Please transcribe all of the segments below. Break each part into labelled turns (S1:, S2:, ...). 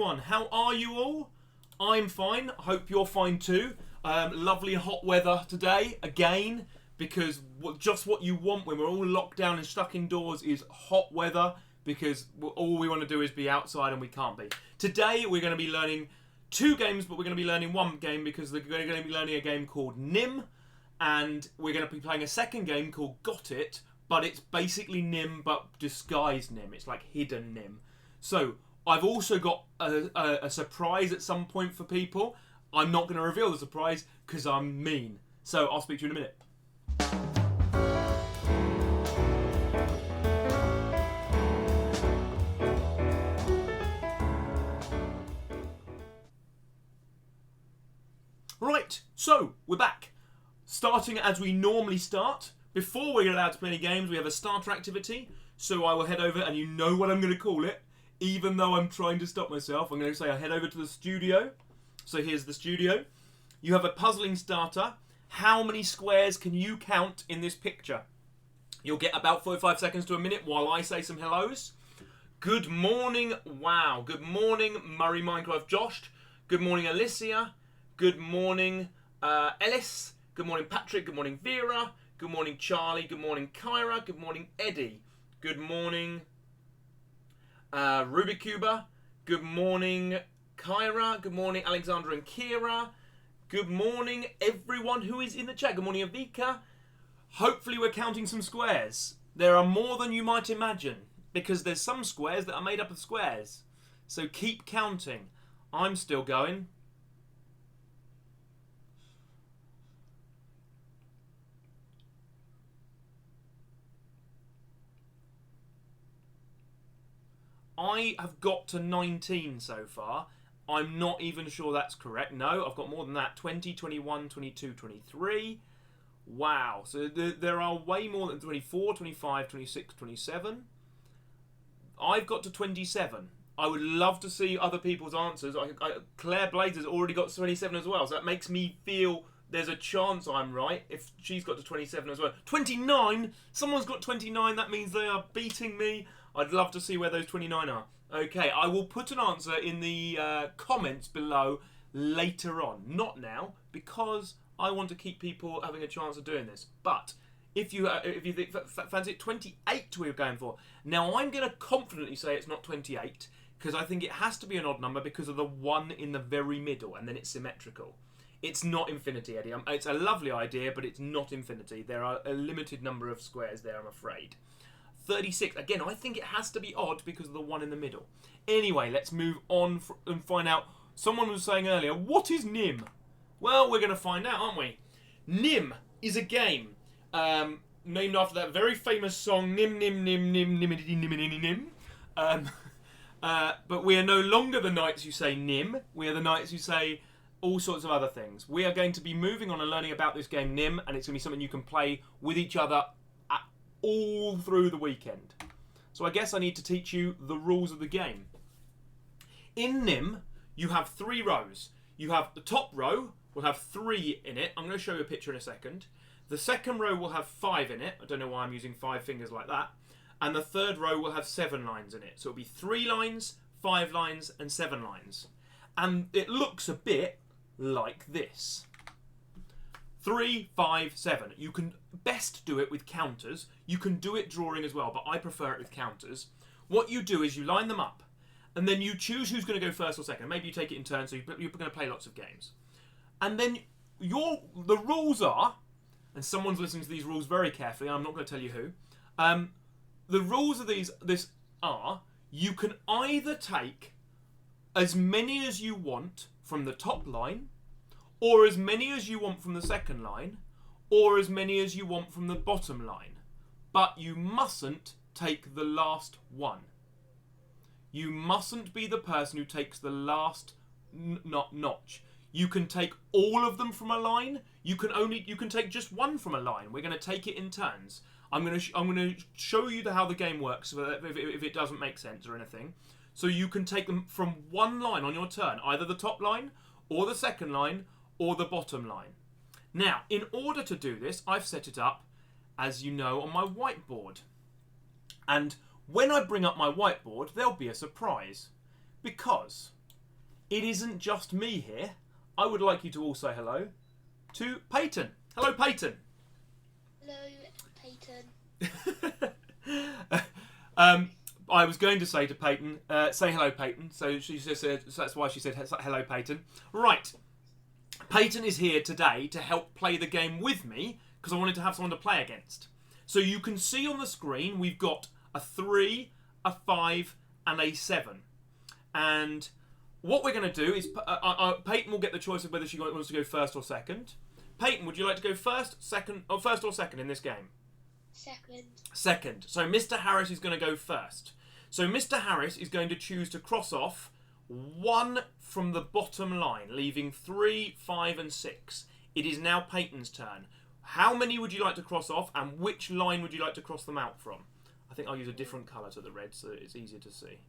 S1: everyone, how are you all? I'm fine, I hope you're fine too. Lovely hot weather today, again, because just what you want when we're all locked down and stuck indoors is hot weather, because all we want to do is be outside and we can't be. Today we're going to be learning 2 games, but we're going to be learning 1 game because we're going to be learning a game called Nim, and we're going to be playing a second game called Got It, but it's basically Nim but disguised Nim. It's like hidden Nim. So I've also got a surprise at some point for people. I'm not going to reveal the surprise because I'm mean. So I'll speak to you in a minute. Right, so we're back. Starting as we normally start. Before we're allowed to play any games, we have a starter activity. So I will head over, and you know what I'm going to call it. Even though I'm trying to stop myself, I'm going to say I head over to the studio. So here's the studio. You have a puzzling starter. How many squares can you count in this picture? You'll get about 45 seconds to a minute while I say some hellos. Good morning, wow. Good morning, Murray Minecraft Josh. Good morning, Alicia. Good morning, Ellis. Good morning, Patrick. Good morning, Vera. Good morning, Charlie. Good morning, Kyra. Good morning, Eddie. Good morning, Rubicuba. Good morning, Kyra. Good morning, Alexandra and Kira. Good morning, everyone who is in the chat. Good morning, Avika. Hopefully we're counting some squares. There are more than you might imagine, because there's some squares that are made up of squares. So keep counting. I'm still going. I have got to 19 so far. I'm not even sure that's correct. No, I've got more than that. 20, 21, 22, 23. Wow. So there are way more than 24, 25, 26, 27. I've got to 27. I would love to see other people's answers. Claire Blades has already got 27 as well. So that makes me feel there's a chance I'm right if she's got to 27 as well. 29? Someone's got 29. That means they are beating me. I'd love to see where those 29 are. Okay, I will put an answer in the comments below later on. Not now, because I want to keep people having a chance of doing this. But if you fancy it, 28 we're going for. Now, I'm going to confidently say it's not 28, because I think it has to be an odd number because of the 1 in the very middle, and then it's symmetrical. It's not infinity, Eddie. It's a lovely idea, but it's not infinity. There are a limited number of squares there, I'm afraid. 36. Again, I think it has to be odd because of the 1 in the middle. Anyway, let's move on and find out. Someone was saying earlier, what is Nim? Well, we're going to find out, aren't we? Nim is a game named after that very famous song, Nim, Nim, Nim, Nim, Nimity, Nimity, Nim. But we are no longer the knights who say Nim. We are the knights who say all sorts of other things. We are going to be moving on and learning about this game, Nim, and it's going to be something you can play with each other all through the weekend. So I guess I need to teach you the rules of the game. In Nim, you have 3 rows. You have the top row will have 3 in it. I'm going to show you a picture in a second. The second row will have 5 in it. I don't know why I'm using 5 fingers like that. And the third row will have 7 lines in it. So it'll be 3 lines, 5 lines, and 7 lines. And it looks a bit like this. 3, 5, 7. You can best do it with counters. You can do it drawing as well, but I prefer it with counters. What you do is you line them up, and then you choose who's going to go first or second. Maybe you take it in turns, so you're going to play lots of games. And then the rules are, and someone's listening to these rules very carefully, I'm not going to tell you who. The rules of this are, you can either take as many as you want from the top line, or as many as you want from the second line, or as many as you want from the bottom line. But you mustn't take the last one. You mustn't be the person who takes the last notch. You can take all of them from a line. You can take just one from a line. We're going to take it in turns. I'm going to show you how the game works if it doesn't make sense or anything. So you can take them from one line on your turn, either the top line or the second line or the bottom line. Now, in order to do this, I've set it up, as you know, on my whiteboard. And when I bring up my whiteboard, there'll be a surprise. Because it isn't just me here. I would like you to all say hello to Peyton. Hello, Peyton.
S2: Hello, Peyton.
S1: I was going to say to Peyton, say hello, Peyton. So she just said, so that's why she said hello, Peyton. Right. Peyton is here today to help play the game with me because I wanted to have someone to play against. So you can see on the screen we've got a 3, a 5, and a 7. And what we're going to do is Peyton will get the choice of whether she wants to go first or second. Peyton, would you like to go first or second in this game?
S2: Second.
S1: Second. So Mr. Harris is going to go first. So Mr. Harris is going to choose to cross off 1 from the bottom line, leaving 3, 5, and 6. It is now Peyton's turn. How many would you like to cross off, and which line would you like to cross them out from? I think I'll use a different colour to the red so that it's easier to see.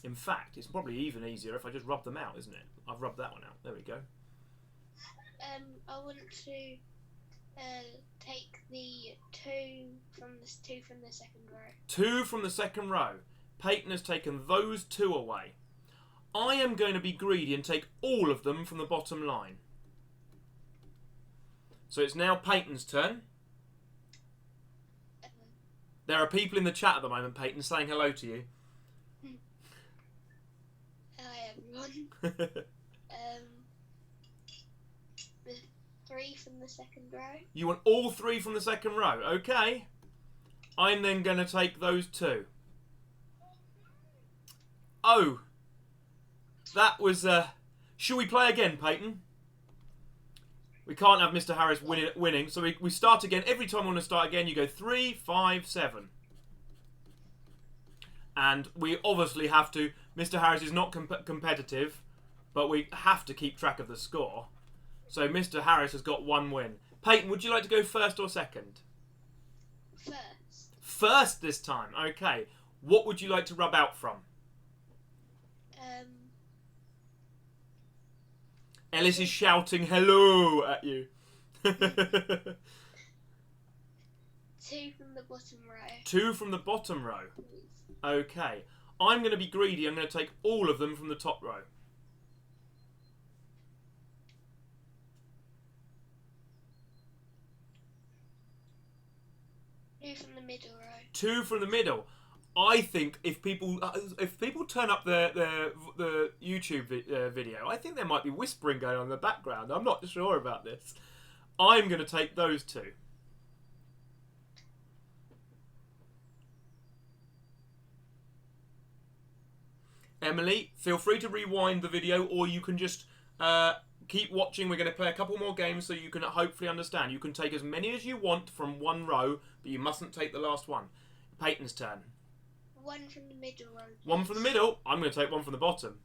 S1: In fact, it's probably even easier if I just rub them out, isn't it? I've rubbed that one out. There we go.
S2: I want to take the 2 from the second row.
S1: 2 from the second row. Peyton has taken those 2 away. I am going to be greedy and take all of them from the bottom line. So it's now Peyton's turn. There are people in the chat at the moment, Peyton, saying hello to you.
S2: Hi, everyone. The 3 from the second row.
S1: You want all 3 from the second row. Okay. I'm then going to take those 2. Oh. That was... Shall we play again, Peyton? We can't have Mr. Harris winning, so we start again. Every time we want to start again, you go 3, 5, 7. And we obviously have to... Mr. Harris is not competitive, but we have to keep track of the score. So Mr. Harris has got 1 win. Peyton, would you like to go first or second?
S2: First.
S1: First this time. Okay. What would you like to rub out from? Ellis is shouting hello at you.
S2: 2 from the bottom row.
S1: 2 from the bottom row. Okay. I'm going to be greedy. I'm going to take all of them from the top row.
S2: Two from the middle row.
S1: 2 from the middle. I think if people turn up the YouTube video, I think there might be whispering going on in the background. I'm not sure about this. I'm going to take those 2. Emily, feel free to rewind the video, or you can just keep watching. We're going to play a couple more games so you can hopefully understand. You can take as many as you want from one row, but you mustn't take the last one. Peyton's turn.
S2: 1 from the middle row.
S1: 1 from the middle. I'm going to take 1 from the bottom.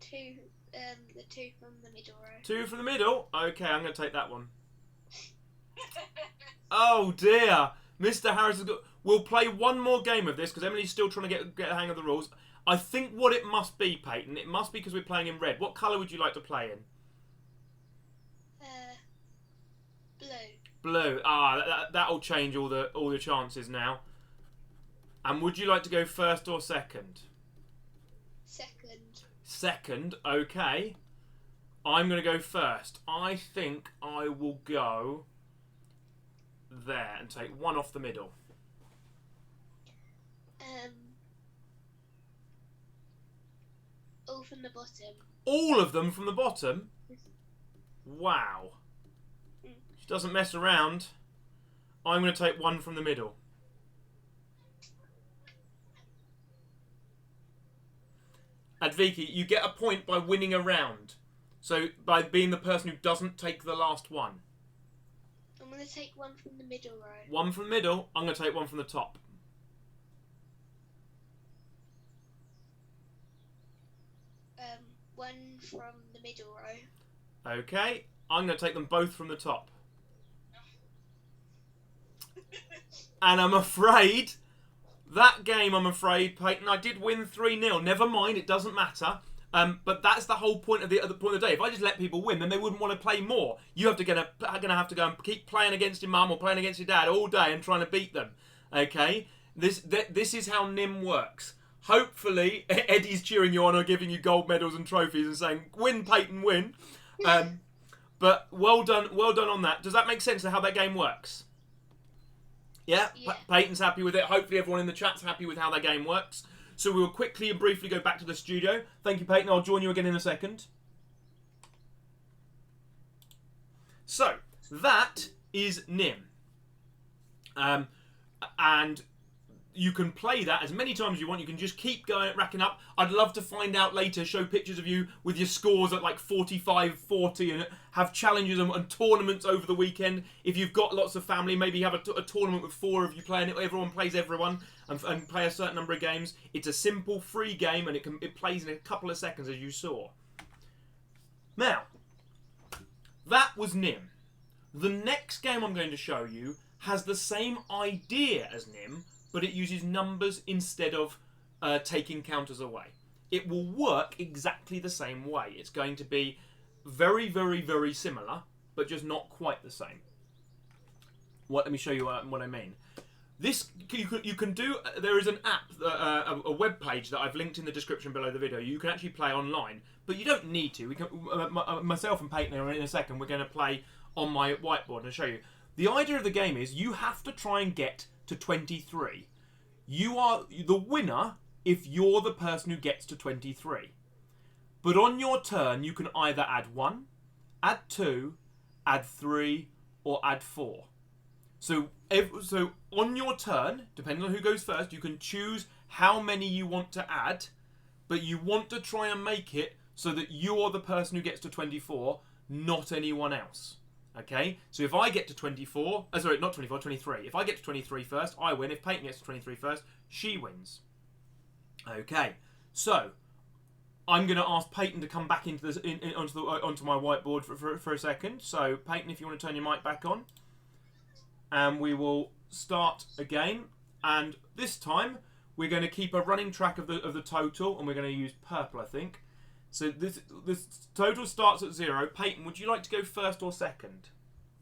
S2: The 2 from the middle row.
S1: 2 from the middle. Okay, I'm going to take that one. Oh dear, Mr. Harris has got. We'll play one more game of this because Emily's still trying to get a hang of the rules. I think what it must be, Peyton. It must be because we're playing in red. What colour would you like to play in?
S2: Blue.
S1: Blue. Ah, that'll change all the chances now. And would you like to go first or second?
S2: Second.
S1: Second. Okay. I'm going to go first. I think I will go there and take 1 off the middle.
S2: All from the bottom.
S1: All of them from the bottom? Wow. She doesn't mess around. I'm going to take 1 from the middle. Adviki, you get a point by winning a round. So, by being the person who doesn't take the last one.
S2: I'm going to take 1 from the middle row.
S1: 1 from the middle. I'm going to take 1 from the top.
S2: One from the middle row.
S1: Okay. I'm going to take them both from the top. And I'm afraid... That game, I'm afraid, Peyton, I did win 3-0. Never mind, it doesn't matter. But that's the whole point of the point of the day. If I just let people win, then they wouldn't want to play more. You have to gonna have to go and keep playing against your mum or playing against your dad all day and trying to beat them. Okay, this is how Nim works. Hopefully, Eddie's cheering you on or giving you gold medals and trophies and saying, "Win, Peyton, win." But well done on that. Does that make sense of how that game works? Yeah? Peyton's happy with it. Hopefully everyone in the chat's happy with how that game works. So we will quickly and briefly go back to the studio. Thank you, Peyton. I'll join you again in a second. So, that is Nim. And you can play that as many times as you want. You can just keep going, racking up. I'd love to find out later, show pictures of you with your scores at like 45, 40 and have challenges and tournaments over the weekend. If you've got lots of family, maybe have a tournament with 4 of you playing it. Everyone plays everyone and play a certain number of games. It's a simple, free game and it plays in a couple of seconds, as you saw. Now, that was Nim. The next game I'm going to show you has the same idea as Nim, but it uses numbers instead of taking counters away. It will work exactly the same way. It's going to be very, very, very similar, but just not quite the same. Let me show you what I mean. This you can do. There is an app, a web page that I've linked in the description below the video. You can actually play online, but you don't need to. We can, myself and Peyton in a second. We're going to play on my whiteboard and show you. The idea of the game is you have to try and get to 23. You are the winner if you're the person who gets to 23. But on your turn, you can either add 1, add 2, add 3, or add 4. So on your turn, depending on who goes first, you can choose how many you want to add, but you want to try and make it so that you're the person who gets to 24, not anyone else. Okay, so if I get to 24, sorry, not 24, 23. If I get to 23 first, I win. If Peyton gets to 23 first, she wins. Okay, so I'm going to ask Peyton to come back into this onto my whiteboard for a second. So Peyton, if you want to turn your mic back on, and we will start again. And this time we're going to keep a running track of the total, and we're going to use purple, I think. So this total starts at 0. Peyton, would you like to go first or second?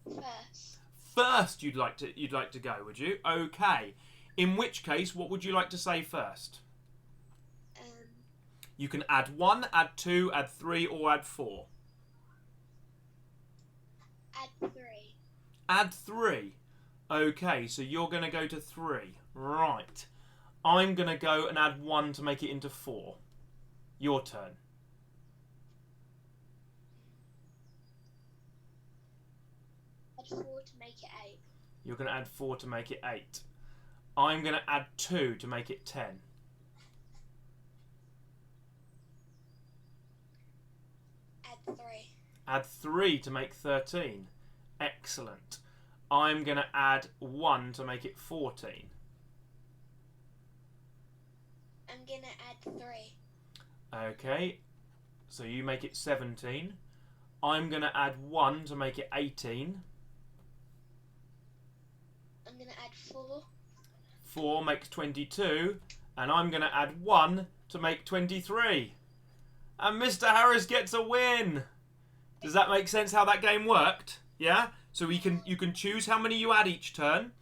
S2: First.
S1: First, you'd like to go, would you? Okay. In which case, what would you like to say first? You can add 1, add 2, add 3, or add 4.
S2: Add 3.
S1: Add 3. Okay, so you're going to go to 3. Right. I'm going to go and add 1 to make it into 4. Your turn.
S2: Add 4 to make it 8.
S1: You're going to add 4 to make it 8. I'm going to add 2 to make it 10.
S2: Add 3.
S1: Add 3 to make 13. Excellent. I'm going to add 1 to make it 14.
S2: I'm going to add 3.
S1: Okay, so you make it 17. I'm going to add 1 to make it 18.
S2: I'm going to add 4.
S1: 4 makes 22. And I'm going to add 1 to make 23. And Mr. Harris gets a win. Does that make sense how that game worked? Yeah? So you can choose how many you add each turn.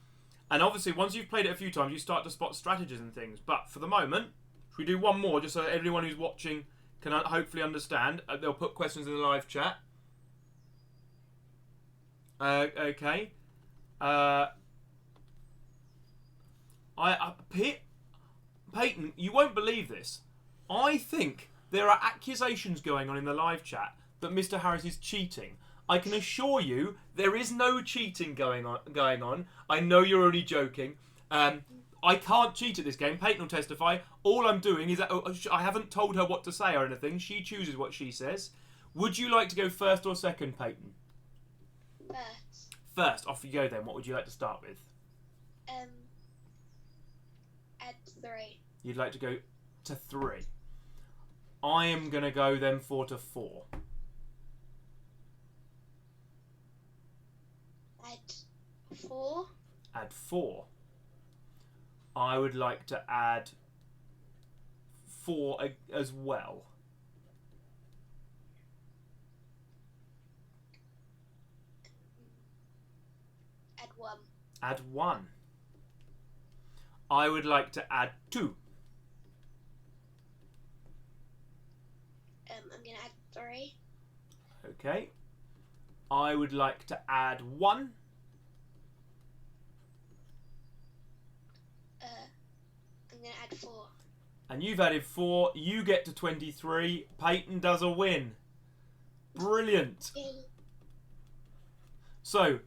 S1: And obviously, once you've played it a few times, you start to spot strategies and things. But for the moment, if we do one more, just so everyone who's watching can hopefully understand. They'll put questions in the live chat. Okay. Peyton, you won't believe this. I think there are accusations going on in the live chat that Mr. Harris is cheating. I can assure you there is no cheating going on. I know you're only joking. I can't cheat at this game. Peyton will testify. All I'm doing is that I haven't told her what to say or anything. She chooses what she says. Would you like to go first or second, Peyton?
S2: First.
S1: First. Off you go then. What would you like to start with?
S2: Add 3.
S1: You'd like to go to 3. I am going to go then 4 to 4.
S2: Add 4.
S1: Add 4. I would like to add 4 as well.
S2: 1.
S1: Add 1. I would like to add 2.
S2: I'm going to add 3.
S1: Okay. I would like to add 1.
S2: I'm going to add 4.
S1: And you've added 4. You get to 23. Peyton does a win. Brilliant. So,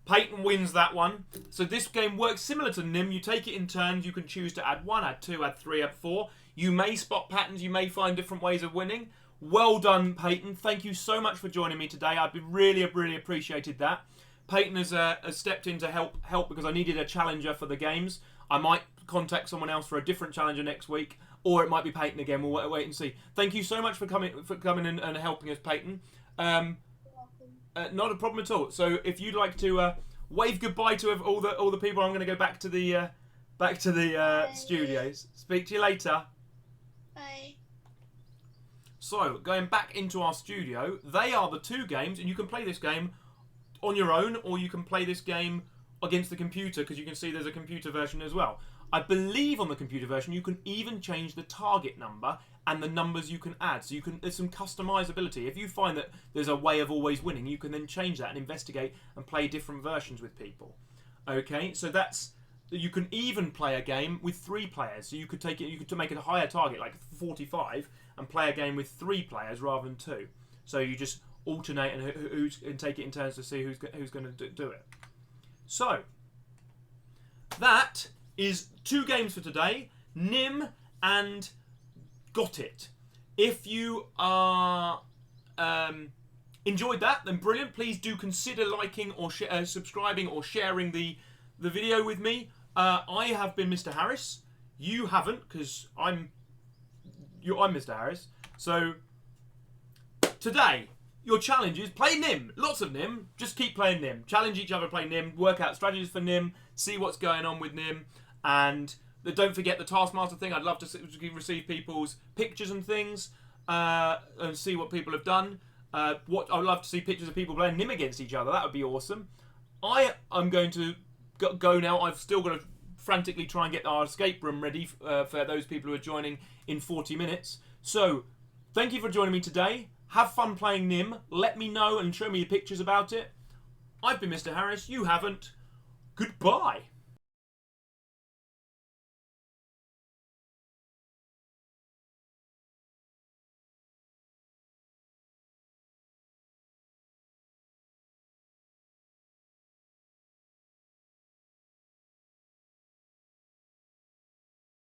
S1: Peyton wins that one. So this game works similar to Nim. You take it in turns. You can choose to add 1, add 2, add 3, add 4. You may spot patterns. You may find different ways of winning. Well done, Peyton. Thank you so much for joining me today. I've really appreciated that. Peyton has stepped in to help because I needed a challenger for the games. I might contact someone else for a different challenger next week, or it might be Peyton again. We'll wait and see. Thank you so much for coming and helping us, Peyton. Not a problem at all. So if you'd like to wave goodbye to all the people, I'm going to go back to the studios. Speak to you later.
S2: Bye.
S1: So going back into our studio, they are the 2 games, and you can play this game on your own, or you can play this game against the computer, because you can see there's a computer version as well. I believe on the computer version you can even change the target number and the numbers you can add. So there's some customizability. If you find that there's a way of always winning, you can then change that and investigate and play different versions with people. Okay, so you can even play a game with 3 players. So you could make it a higher target, like 45, and play a game with 3 players rather than 2. So you just alternate and take it in turns to see who's going to do it. So that is 2 games for today, Nim and Got It. If you are enjoyed that, then brilliant. Please do consider liking or subscribing or sharing the video with me. I have been Mr. Harris. You haven't, because I'm Mr. Harris. So today, your challenge is play Nim. Lots of Nim. Just keep playing Nim. Challenge each other to play Nim. Work out strategies for Nim. See what's going on with Nim. And don't forget the Taskmaster thing. I'd love to receive people's pictures and things. And see what people have done. I'd love to see pictures of people playing Nim against each other. That would be awesome. I'm going to go now. I've still got to frantically try and get our escape room ready for those people who are joining in 40 minutes. So, thank you for joining me today. Have fun playing Nim. Let me know and show me the pictures about it. I've been Mr. Harris. You haven't. Goodbye.